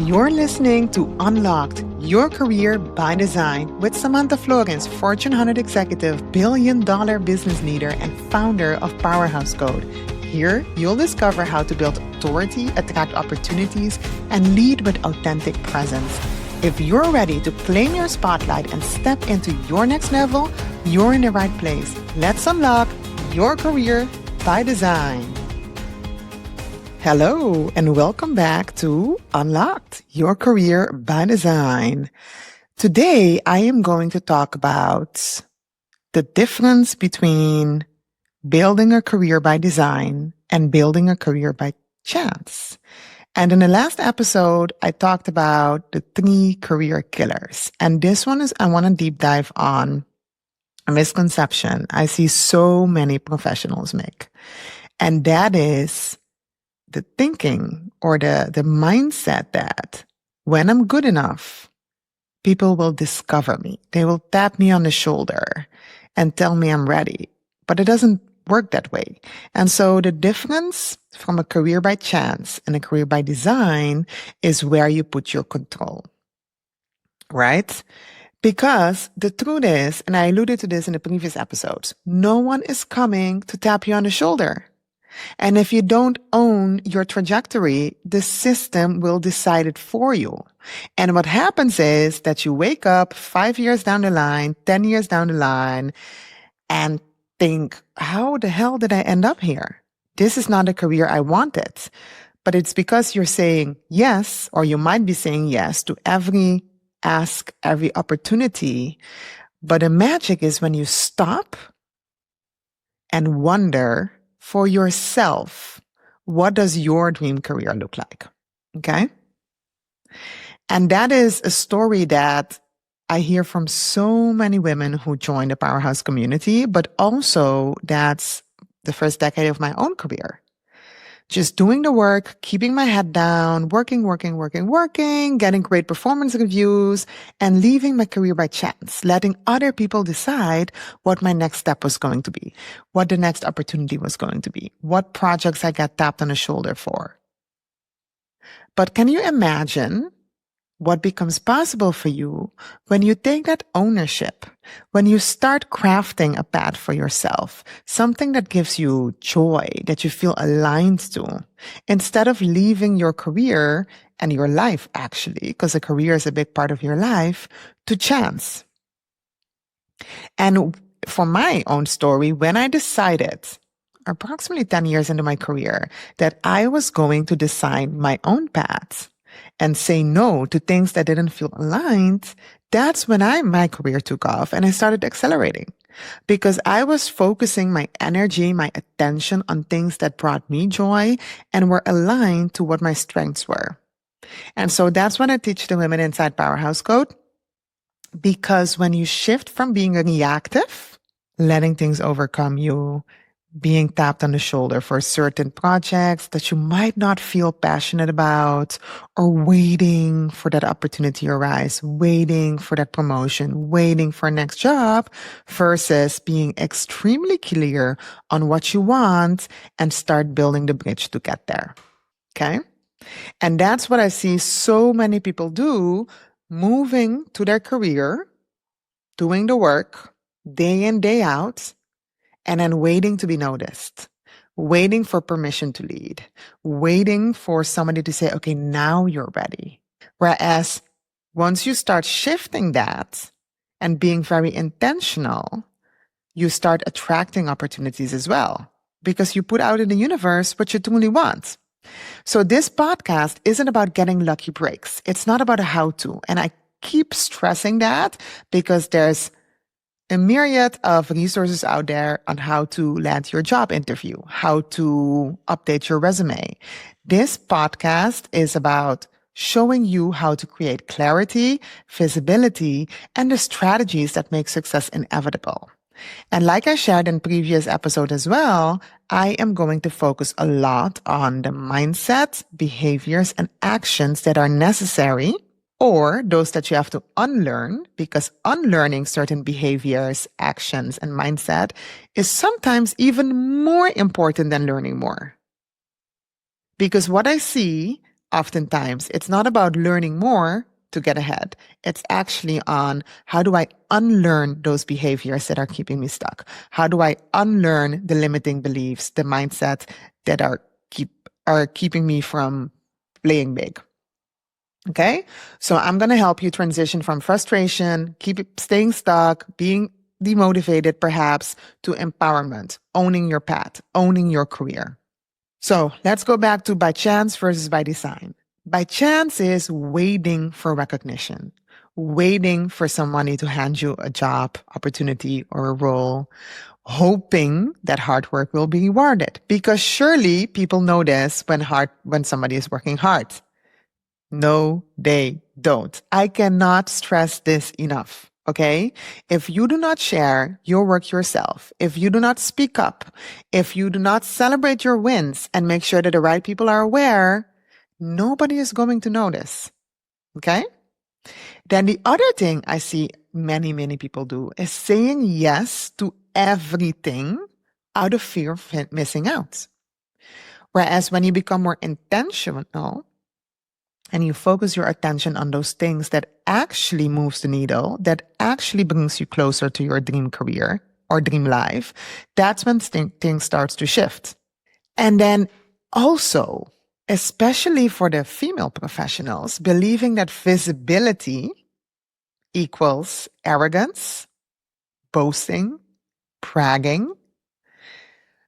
You're listening to Unlocked, Your Career by Design with Samantha Florence, Fortune 100 executive, billion-dollar business leader, and founder of Powerhouse Code. Here, you'll discover how to build authority, attract opportunities, and lead with authentic presence. If you're ready to claim your spotlight and step into your next level, you're in the right place. Let's unlock your career by design. Hello, and welcome back to Unlocked, Your Career by Design. Today, I am going to talk about the difference between building a career by design and building a career by chance. And in the last episode, I talked about the 3 career killers. And this one is, I want to deep dive on a misconception I see so many professionals make. And that is the thinking or the mindset that when I'm good enough, people will discover me. They will tap me on the shoulder and tell me I'm ready. But it doesn't work that way. And so the difference from a career by chance and a career by design is where you put your control, right? Because the truth is, and I alluded to this in the previous episodes, no one is coming to tap you on the shoulder. And if you don't own your trajectory, the system will decide it for you. And what happens is that you wake up 5 years down the line, 10 years down the line, and think, how the hell did I end up here? This is not a career I wanted. But it's because you're saying yes, or you might be saying yes to every ask, every opportunity. But the magic is when you stop and wonder for yourself, what does your dream career look like? Okay? And that is a story that I hear from so many women who join the Powerhouse community, but also that's the first decade of my own career. Just doing the work, keeping my head down, working, getting great performance reviews, and leaving my career by chance, letting other people decide what my next step was going to be, what the next opportunity was going to be, what projects I got tapped on the shoulder for. But can you imagine what becomes possible for you when you take that ownership, when you start crafting a path for yourself, something that gives you joy, that you feel aligned to, instead of leaving your career and your life, actually, because a career is a big part of your life, to chance. And for my own story, when I decided, approximately 10 years into my career, that I was going to design my own path, and say no to things that didn't feel aligned, that's when my career took off and I started accelerating because I was focusing my energy, my attention on things that brought me joy and were aligned to what my strengths were. And so that's what I teach the women inside Powerhouse Code, because when you shift from being reactive, letting things overcome you, being tapped on the shoulder for certain projects that you might not feel passionate about, or waiting for that opportunity to arise, waiting for that promotion, waiting for a next job, versus being extremely clear on what you want and start building the bridge to get there. Okay? And that's what I see so many people do, moving to their career, doing the work day in, day out, and then waiting to be noticed, waiting for permission to lead, waiting for somebody to say, okay, now you're ready. Whereas once you start shifting that and being very intentional, you start attracting opportunities as well, because you put out in the universe what you truly want. So this podcast isn't about getting lucky breaks. It's not about a how-to. And I keep stressing that because there's a myriad of resources out there on how to land your job interview, how to update your resume. This podcast is about showing you how to create clarity, visibility, and the strategies that make success inevitable. And like I shared in previous episode as well, I am going to focus a lot on the mindset, behaviors, and actions that are necessary, or those that you have to unlearn, because unlearning certain behaviors, actions, and mindset is sometimes even more important than learning more. Because what I see oftentimes. It's not about learning more to get ahead. It's actually on how do I unlearn those behaviors that are keeping me stuck? How do I unlearn the limiting beliefs, the mindset that are keeping me from playing big? Okay. So I'm going to help you transition from frustration, staying stuck, being demotivated perhaps, to empowerment, owning your path, owning your career. So let's go back to by chance versus by design. By chance is waiting for recognition, waiting for somebody to hand you a job opportunity or a role, hoping that hard work will be rewarded, because surely people notice when somebody is working hard. No, they don't. I cannot stress this enough. Okay. If you do not share your work yourself, if you do not speak up, if you do not celebrate your wins and make sure that the right people are aware, nobody is going to notice. Okay. Then the other thing I see many, many people do is saying yes to everything out of fear of missing out. Whereas when you become more intentional, and you focus your attention on those things that actually moves the needle, that actually brings you closer to your dream career or dream life, that's when things starts to shift. And then also, especially for the female professionals, believing that visibility equals arrogance, boasting, bragging.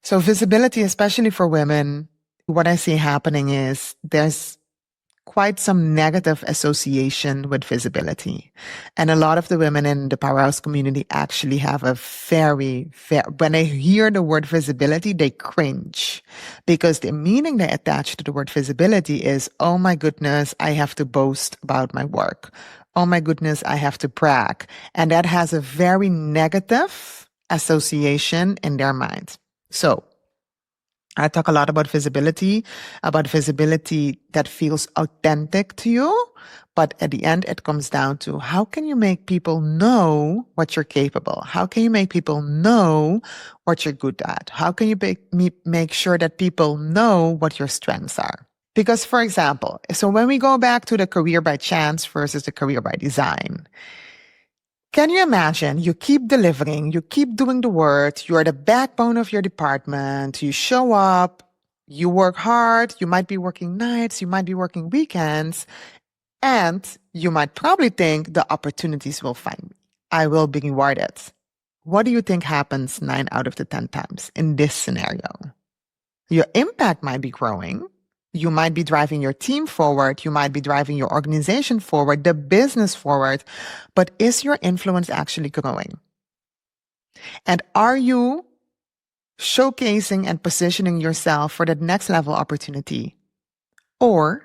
So visibility, especially for women, what I see happening is there's quite some negative association with visibility. And a lot of the women in the powerhouse community actually have a when they hear the word visibility, they cringe, because the meaning they attach to the word visibility is, oh my goodness, I have to boast about my work. Oh my goodness, I have to brag. And that has a very negative association in their mind. So I talk a lot about visibility that feels authentic to you. But at the end, it comes down to how can you make people know what you're capable? How can you make people know what you're good at? How can you make sure that people know what your strengths are? Because, for example, so when we go back to the career by chance versus the career by design, can you imagine? You keep delivering, you keep doing the work, you are the backbone of your department, you show up, you work hard, you might be working nights, you might be working weekends, and you might probably think the opportunities will find me. I will be rewarded. What do you think happens 9 out of the 10 times in this scenario? Your impact might be growing. You might be driving your team forward. You might be driving your organization forward, the business forward. But is your influence actually growing? And are you showcasing and positioning yourself for the next level opportunity? Or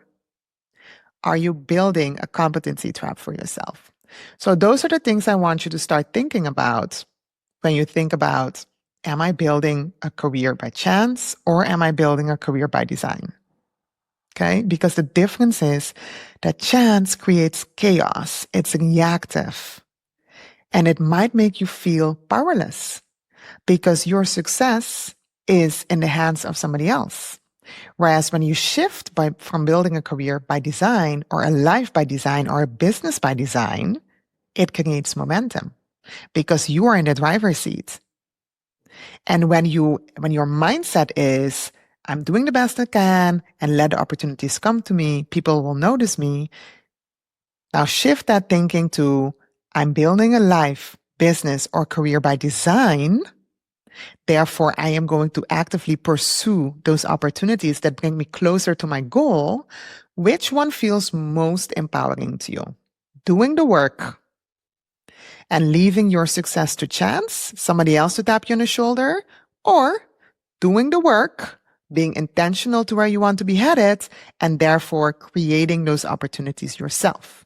are you building a competency trap for yourself? So those are the things I want you to start thinking about when you think about, am I building a career by chance or am I building a career by design? Okay, because the difference is that chance creates chaos. It's reactive. And it might make you feel powerless because your success is in the hands of somebody else. Whereas when you shift from building a career by design or a life by design or a business by design, it creates momentum because you are in the driver's seat. And when your mindset is, I'm doing the best I can and let the opportunities come to me, people will notice me. Now shift that thinking to, I'm building a life, business, or career by design. Therefore, I am going to actively pursue those opportunities that bring me closer to my goal. Which one feels most empowering to you? Doing the work and leaving your success to chance, somebody else to tap you on the shoulder, or doing the work, being intentional to where you want to be headed, and therefore creating those opportunities yourself.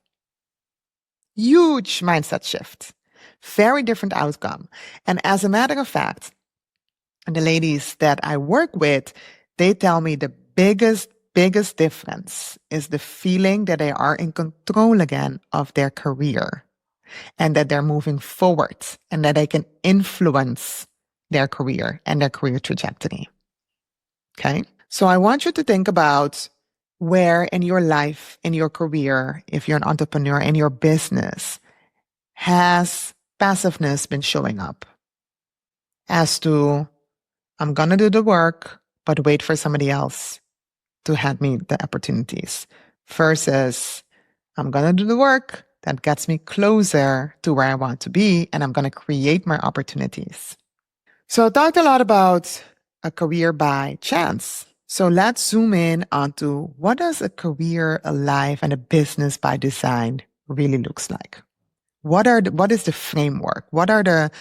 Huge mindset shift. Very different outcome. And as a matter of fact, the ladies that I work with, they tell me the biggest difference is the feeling that they are in control again of their career and that they're moving forward and that they can influence their career and their career trajectory. Okay. So I want you to think about Where in your life, in your career, if you're an entrepreneur, in your business, has passiveness been showing up as to, I'm going to do the work, but wait for somebody else to hand me the opportunities versus I'm going to do the work that gets me closer to where I want to be, and I'm going to create my opportunities. So I talked a lot about a career by chance. So let's zoom in onto what does a career, a life, and a business by design really looks like. What is the framework? What are the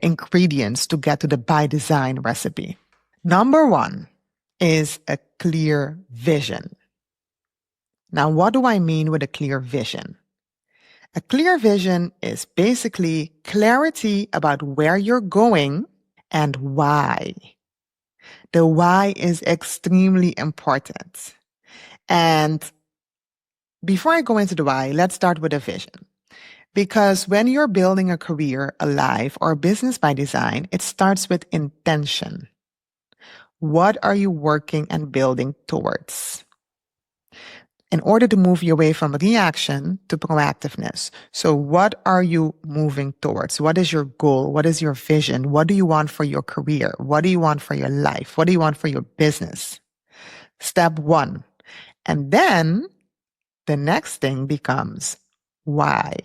ingredients to get to the by design recipe? Number one is a clear vision. Now, what do I mean with a clear vision? A clear vision is basically clarity about where you're going and why. The why is extremely important. And before I go into the why, let's start with a vision. Because when you're building a career, a life, or a business by design, it starts with intention. What are you working and building towards? In order to move you away from reaction to proactiveness. So what are you moving towards? What is your goal? What is your vision? What do you want for your career? What do you want for your life? What do you want for your business? Step one. And then the next thing becomes why.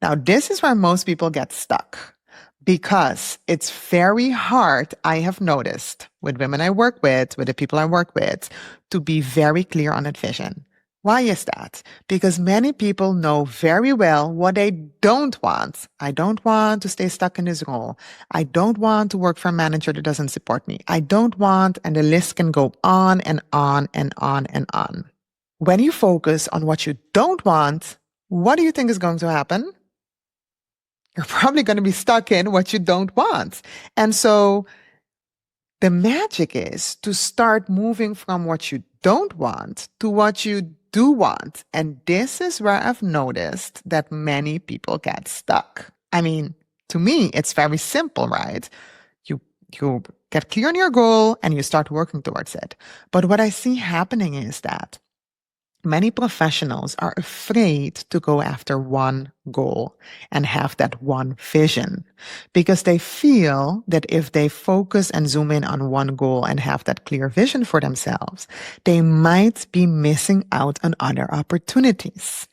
Now, this is where most people get stuck because it's very hard, I have noticed, with women I work with the people I work with, to be very clear on that vision. Why is that? Because many people know very well what they don't want. I don't want to stay stuck in this role. I don't want to work for a manager that doesn't support me. I don't want, and the list can go on and on and on and on. When you focus on what you don't want, what do you think is going to happen? You're probably going to be stuck in what you don't want. And so the magic is to start moving from what you don't want to what you do want. And this is where I've noticed that many people get stuck. I mean, to me, it's very simple, right? You get clear on your goal and you start working towards it. But what I see happening is that many professionals are afraid to go after one goal and have that one vision because they feel that if they focus and zoom in on one goal and have that clear vision for themselves, they might be missing out on other opportunities.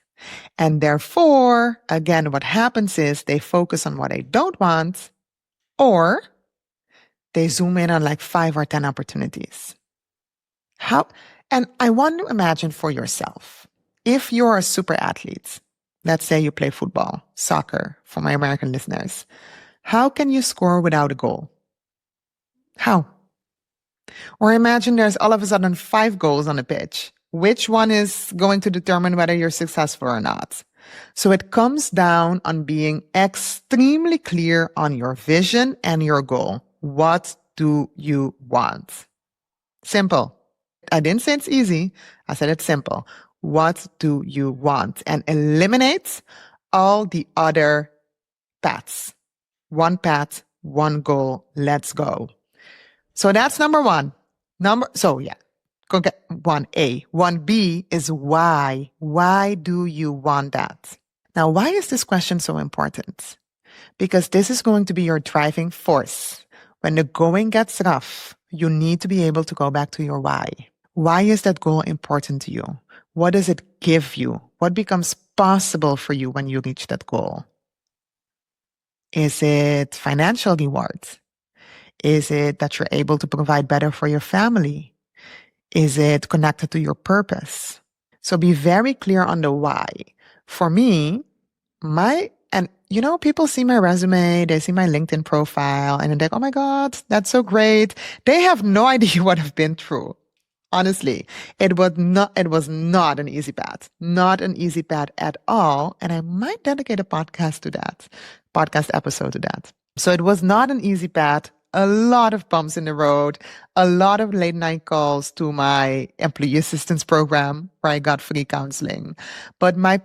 And therefore, again, what happens is they focus on what they don't want, or they zoom in on like 5 or 10 opportunities. How? And I want to imagine for yourself, if you're a super athlete, let's say you play football, soccer, for my American listeners, how can you score without a goal? How? Or imagine there's all of a sudden 5 goals on a pitch. Which one is going to determine whether you're successful or not? So it comes down on being extremely clear on your vision and your goal. What do you want? Simple. I didn't say it's easy. I said it's simple. What do you want? And eliminate all the other paths. One path, one goal. Let's go. So that's number one. Go get 1A. 1B is why. Why do you want that? Now, why is this question so important? Because this is going to be your driving force. When the going gets rough, you need to be able to go back to your why. Why is that goal important to you? What does it give you? What becomes possible for you when you reach that goal? Is it financial rewards? Is it that you're able to provide better for your family? Is it connected to your purpose? So be very clear on the why. For me, people see my resume, they see my LinkedIn profile, and they're like, oh my God, that's so great. They have no idea what I've been through. Honestly, it was not an easy path, not an easy path at all. And I might dedicate a podcast episode to that. So it was not an easy path, a lot of bumps in the road, a lot of late night calls to my employee assistance program where I got free counseling. But my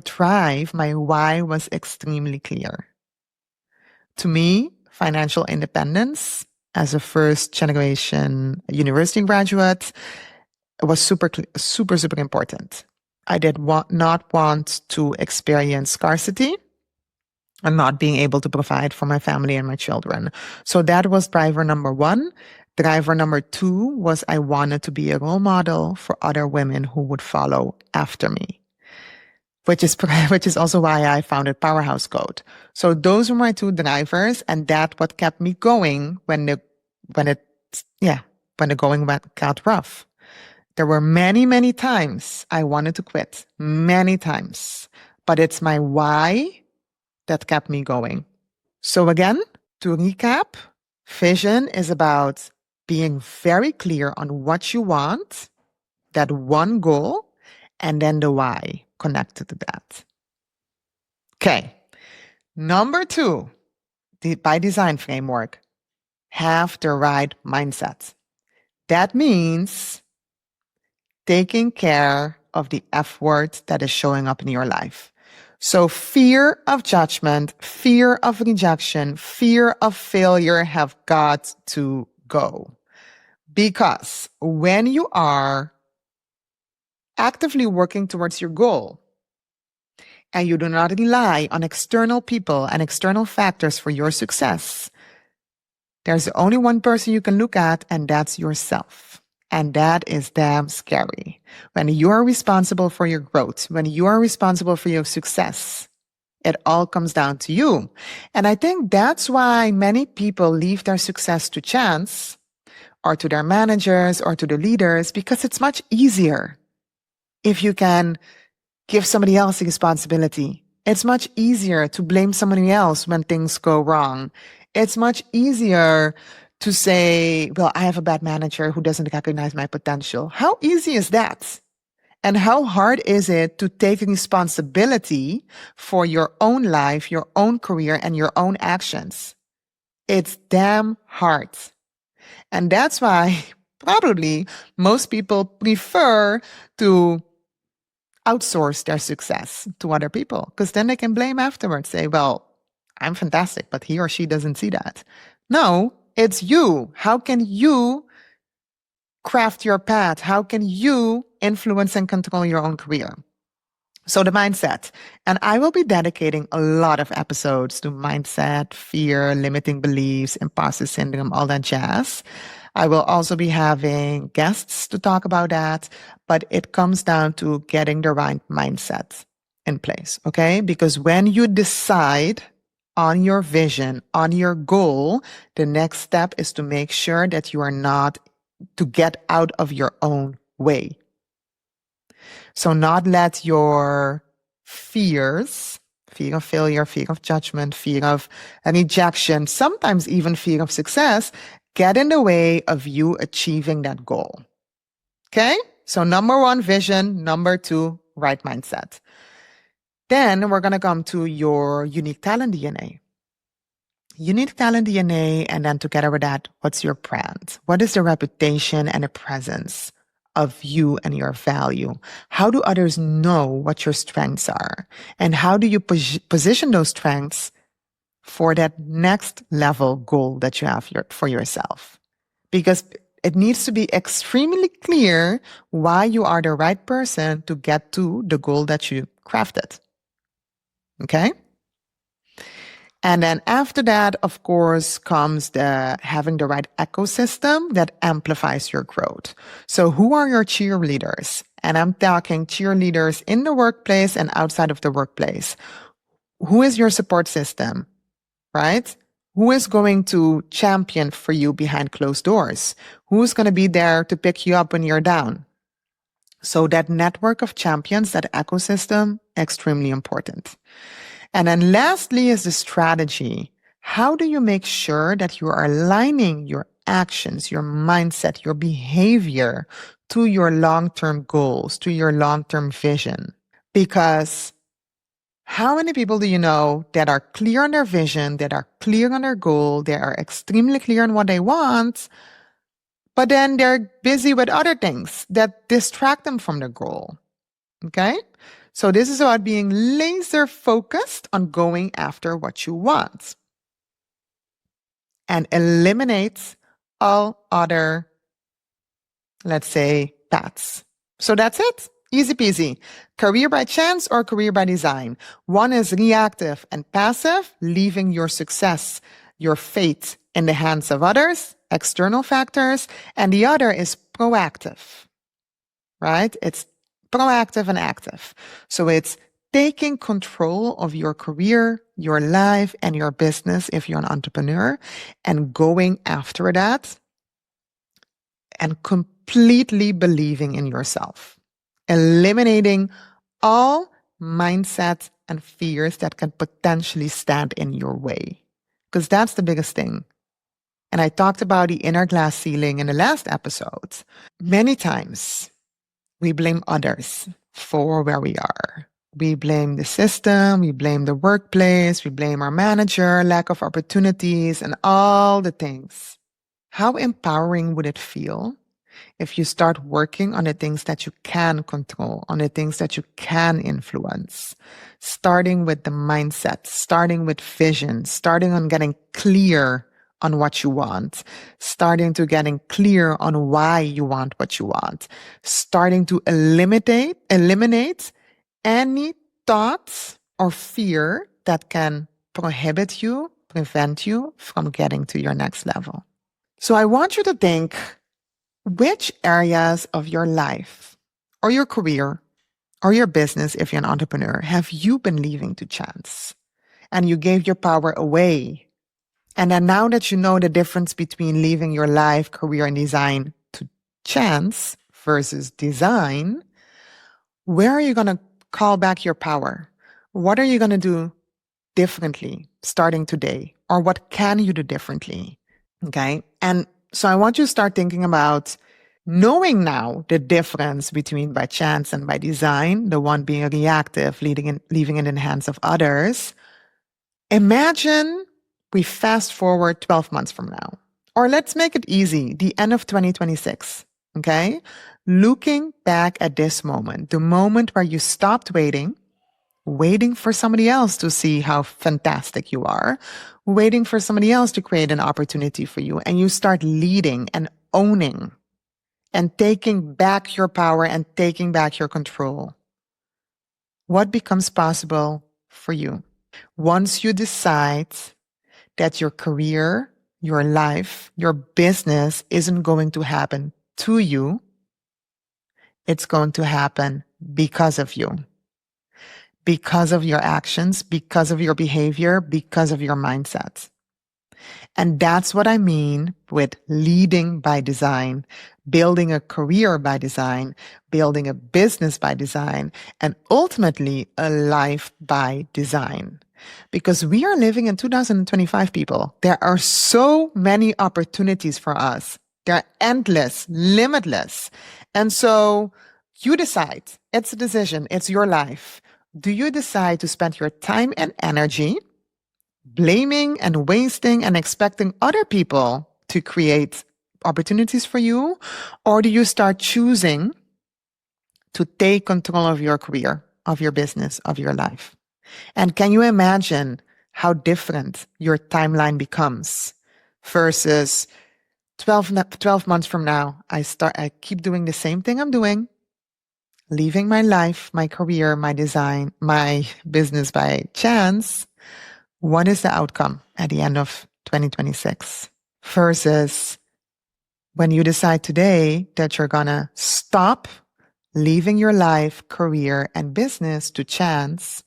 drive, my why was extremely clear. To me, financial independence as a first generation university graduate was super important. I did not want to experience scarcity and not being able to provide for my family and my children. So that was driver number one. Driver number two was I wanted to be a role model for other women who would follow after me, which is also why I founded Powerhouse Code. So those were my two drivers, and that what kept me going when the going got rough. There were many times I wanted to quit, many times, but it's my why that kept me going. So again, to recap, vision is about being very clear on what you want, that one goal, and then the why connected to that. Okay. Number two, the by design framework, have the right mindset. That means taking care of the F word that is showing up in your life. So fear of judgment, fear of rejection, fear of failure have got to go. Because when you are actively working towards your goal and you do not rely on external people and external factors for your success, there's only one person you can look at, and that's yourself. And that is damn scary. When you are responsible for your growth, when you are responsible for your success, it all comes down to you. And I think that's why many people leave their success to chance or to their managers or to the leaders, because it's much easier if you can give somebody else the responsibility. It's much easier to blame somebody else when things go wrong. It's much easier to say, well, I have a bad manager who doesn't recognize my potential. How easy is that? And how hard is it to take responsibility for your own life, your own career, and your own actions? It's damn hard. And that's why probably most people prefer to outsource their success to other people, because then they can blame afterwards, say, well, I'm fantastic, but he or she doesn't see that. No, it's you. How can you craft your path? How can you influence and control your own career? So the mindset, and I will be dedicating a lot of episodes to mindset, fear, limiting beliefs, imposter syndrome, all that jazz. I will also be having guests to talk about that, but it comes down to getting the right mindset in place, okay? Because when you decide on your vision, on your goal, the next step is to make sure that you are not to get out of your own way. So not let your fears, fear of failure, fear of judgment, fear of rejection, sometimes even fear of success, get in the way of you achieving that goal. Okay? So number one, vision. Number two, right mindset. Then we're going to come to your unique talent DNA. Unique talent DNA, and then together with that, what's your brand? What is the reputation and the presence of you and your value? How do others know what your strengths are? And how do you position those strengths for that next level goal that you have for yourself? Because it needs to be extremely clear why you are the right person to get to the goal that you crafted. Okay? And then after that, of course, comes having the right ecosystem that amplifies your growth. So who are your cheerleaders? And I'm talking cheerleaders in the workplace and outside of the workplace. Who is your support system, right? Who is going to champion for you behind closed doors? Who's going to be there to pick you up when you're down? So that network of champions, that ecosystem, extremely important. And then lastly is the strategy. How do you make sure that you are aligning your actions, your mindset, your behavior to your long-term goals, to your long-term vision? Because how many people do you know that are clear on their vision, that are clear on their goal, they are extremely clear on what they want, but then they're busy with other things that distract them from their goal? Okay? So this is about being laser focused on going after what you want and eliminate all other, let's say, paths. So that's it. Easy peasy. Career by chance or career by design. One is reactive and passive, leaving your success, your fate in the hands of others, external factors, and the other is proactive, right? It's proactive and active. So it's taking control of your career, your life, and your business if you're an entrepreneur, and going after that and completely believing in yourself, eliminating all mindset and fears that can potentially stand in your way. Because that's the biggest thing. And I talked about the inner glass ceiling in the last episode. Many times we blame others for where we are. We blame the system, we blame the workplace, we blame our manager, lack of opportunities, and all the things. How empowering would it feel if you start working on the things that you can control, on the things that you can influence, starting with the mindset, starting with vision, starting on getting clear on what you want, starting to getting clear on why you want what you want, starting to eliminate any thoughts or fear that can prohibit you, prevent you from getting to your next level. So I want you to think, which areas of your life or your career or your business, if you're an entrepreneur, have you been leaving to chance? And you gave your power away. And then now that you know the difference between leaving your life, career, and design to chance versus design, where are you going to call back your power? What are you going to do differently starting today? Or what can you do differently? Okay. And so I want you to start thinking about knowing now the difference between by chance and by design, the one being reactive, leaving it in the hands of others. Imagine we fast forward 12 months from now, or let's make it easy, the end of 2026. Okay. Looking back at this moment, the moment where you stopped waiting for somebody else to see how fantastic you are, waiting for somebody else to create an opportunity for you, and you start leading and owning and taking back your power and taking back your control. What becomes possible for you? Once you decide that your career, your life, your business isn't going to happen to you, it's going to happen because of you. Because of your actions, because of your behavior, because of your mindset. And that's what I mean with leading by design, building a career by design, building a business by design, and ultimately a life by design. Because we are living in 2025, people. There are so many opportunities for us. They're endless, limitless. And so you decide. It's a decision. It's your life. Do you decide to spend your time and energy blaming and wasting and expecting other people to create opportunities for you? Or do you start choosing to take control of your career, of your business, of your life? And can you imagine how different your timeline becomes versus 12 months from now, I keep doing the same thing I'm doing, leaving my life, my career, my design, my business by chance. What is the outcome at the end of 2026 versus when you decide today that you're going to stop leaving your life, career, and business to chance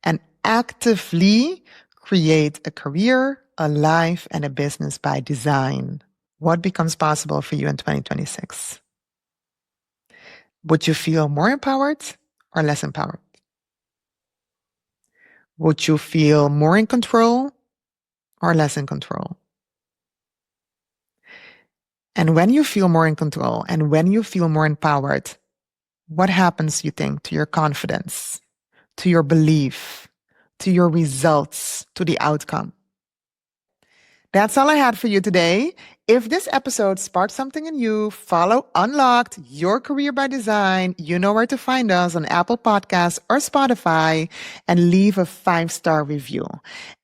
and actively create a career, a life, and a business by design? What becomes possible for you in 2026? Would you feel more empowered or less empowered? Would you feel more in control or less in control? And when you feel more in control and when you feel more empowered, what happens, you think, to your confidence, to your belief, to your results, to the outcome? That's all I had for you today. If this episode sparked something in you, follow Unlocked Your Career by Design. You know where to find us on Apple Podcasts or Spotify, and leave a 5-star review.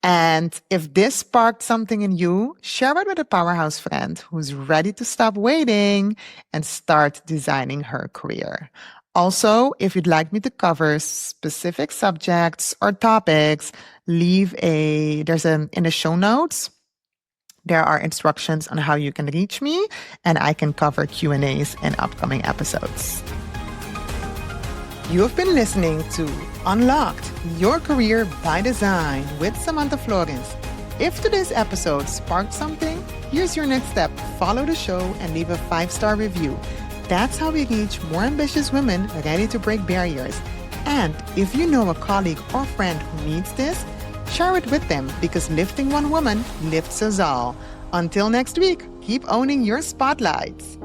And if this sparked something in you, share it with a powerhouse friend who's ready to stop waiting and start designing her career. Also, if you'd like me to cover specific subjects or topics, in the show notes, there are instructions on how you can reach me, and I can cover Q&As in upcoming episodes. You have been listening to Unlocked Your Career by Design with Samantha Flores. If today's episode sparked something, here's your next step. Follow the show and leave a 5-star review. That's how we reach more ambitious women ready to break barriers. And if you know a colleague or friend who needs this, share it with them, because lifting one woman lifts us all. Until next week, keep owning your spotlights.